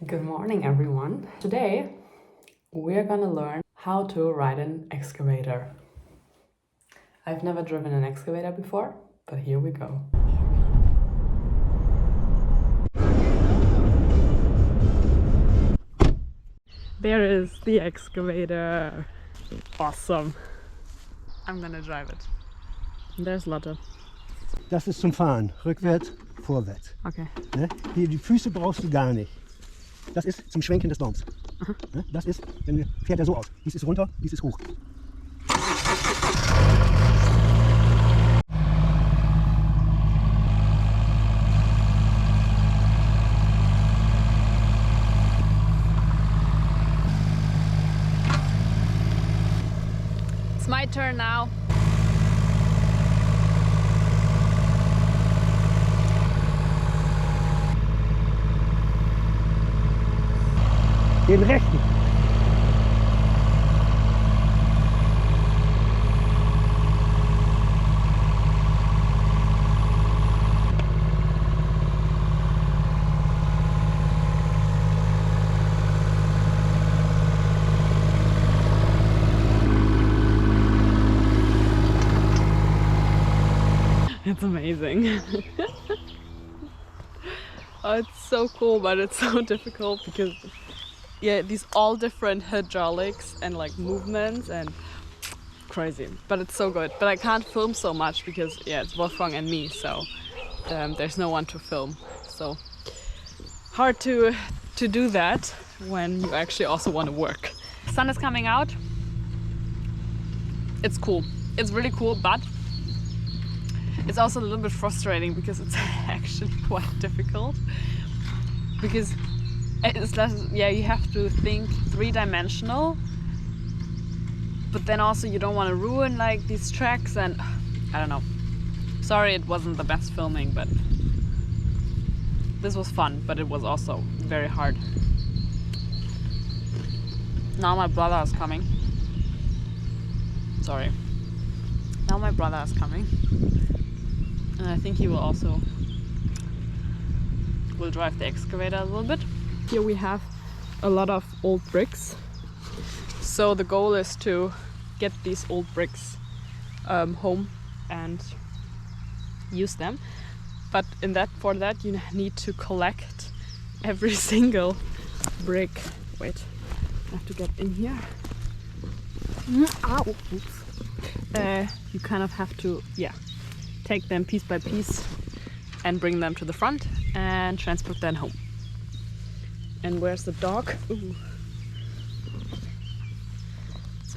Good morning, everyone. Today, we're gonna learn how to ride an excavator. I've never driven an excavator before, but here we go. There is the excavator. Awesome. I'm gonna drive it. There's Lotte. Das ist zum Fahren. Rückwärts, vorwärts. Okay. Ne? Die Füße brauchst du gar nicht. Das ist zum Schwenken des Baums. Ne? Das ist, dann fährt er so aus. Dies ist runter, dies ist hoch. It's my turn now. Den rechten. It's amazing. Oh, it's so cool, but it's so difficult because these all different hydraulics and like movements and crazy, but it's so good. But I can't film so much because it's Wolfgang and me, so there's no one to film. So hard to do that when you actually also want to work. Sun is coming out. It's cool. It's really cool, but it's also a little bit frustrating because it's actually quite difficult. Because it's less, you have to think three-dimensional, but then also you don't want to ruin like these tracks, and I don't know. Sorry, it wasn't the best filming, but this was fun, but it was also very hard. Now my brother is coming. Sorry. Now my brother is coming. And I think he will also drive the excavator a little bit. Here we have a lot of old bricks. So the goal is to get these old bricks home and use them. But for that you need to collect every single brick. Wait, I have to get in here. Ow! Oops. You kind of have to, take them piece by piece and bring them to the front and transport them home. And where's the dog? Ooh.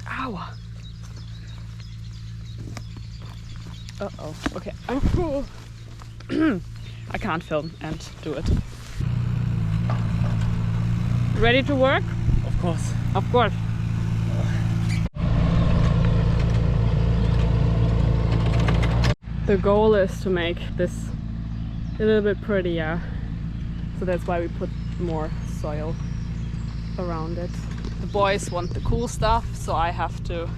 Ow! Uh-oh. Okay. I can't film and do it. Ready to work? Of course. Of course. The goal is to make this a little bit prettier, so that's why we put more soil around it. The boys want the cool stuff, so I have to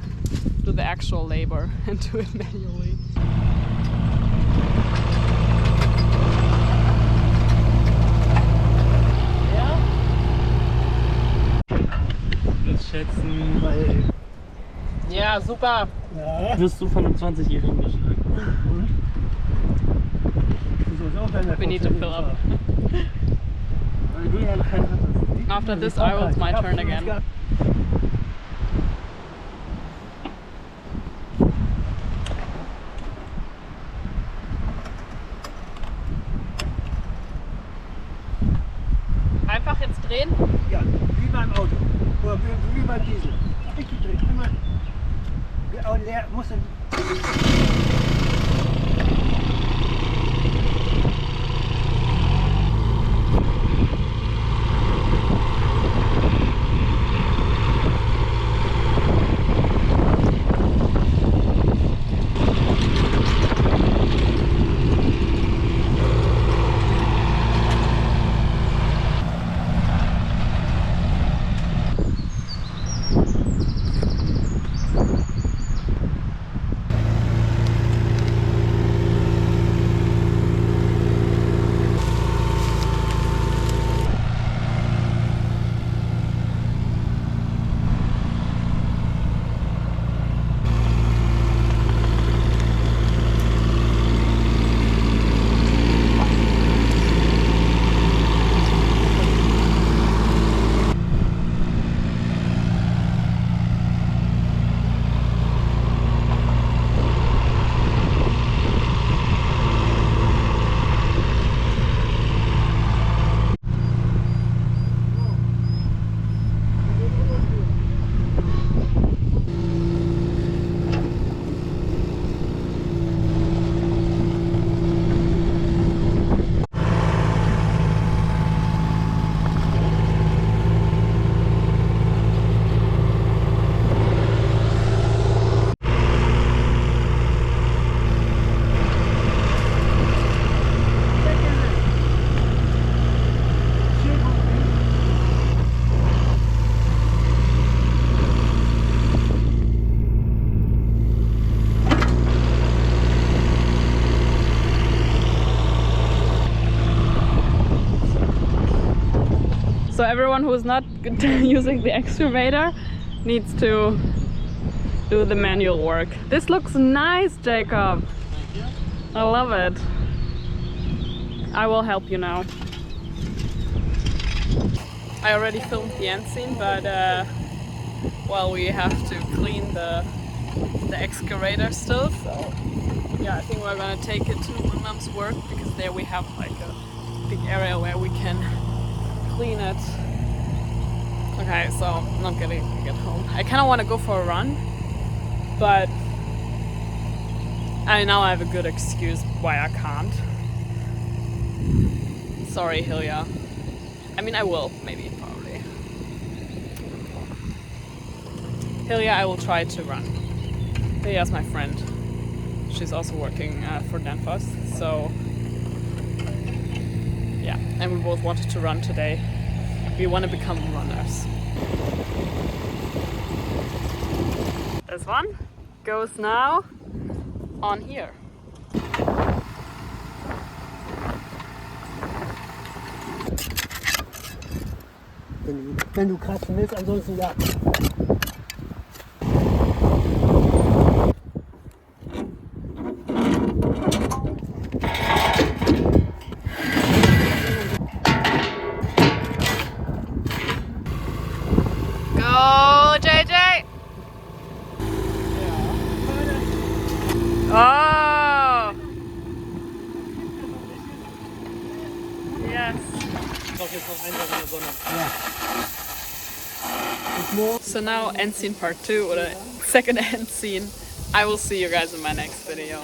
do the actual labor and do it manually. Ja? Das schätzen, weil... Ja, super! Ja. Wirst du von einem 20-Jährigen geschlagen. We need to fill up. Weil du ja noch keinen hattest. After this, it's my turn again. Einfach jetzt drehen? Ja, wie beim Auto. Oder wie beim Diesel. Richtig drehen. Immer. Leer muss er. So everyone who is not using the excavator needs to do the manual work. This looks nice, Jacob. I love it. I will help you now. I already filmed the end scene, but well, we have to clean the excavator still. So yeah, I think we're gonna take it to my mom's work because there we have like a big area where we can clean it. Okay, so I'm not gonna get home. I kind of want to go for a run, but now I have a good excuse why I can't. Sorry, Hilja. I mean, I will, maybe, probably. Hilja, I will try to run. Hilja's my friend. She's also working for Danfoss, so yeah. And we both wanted to run today. We want to become runners. This one goes now on here. Wenn du kratzen willst, ansonsten ja. Go, JJ! Oh! Yes. So now end scene part 2, or the second end scene. I will see you guys in my next video.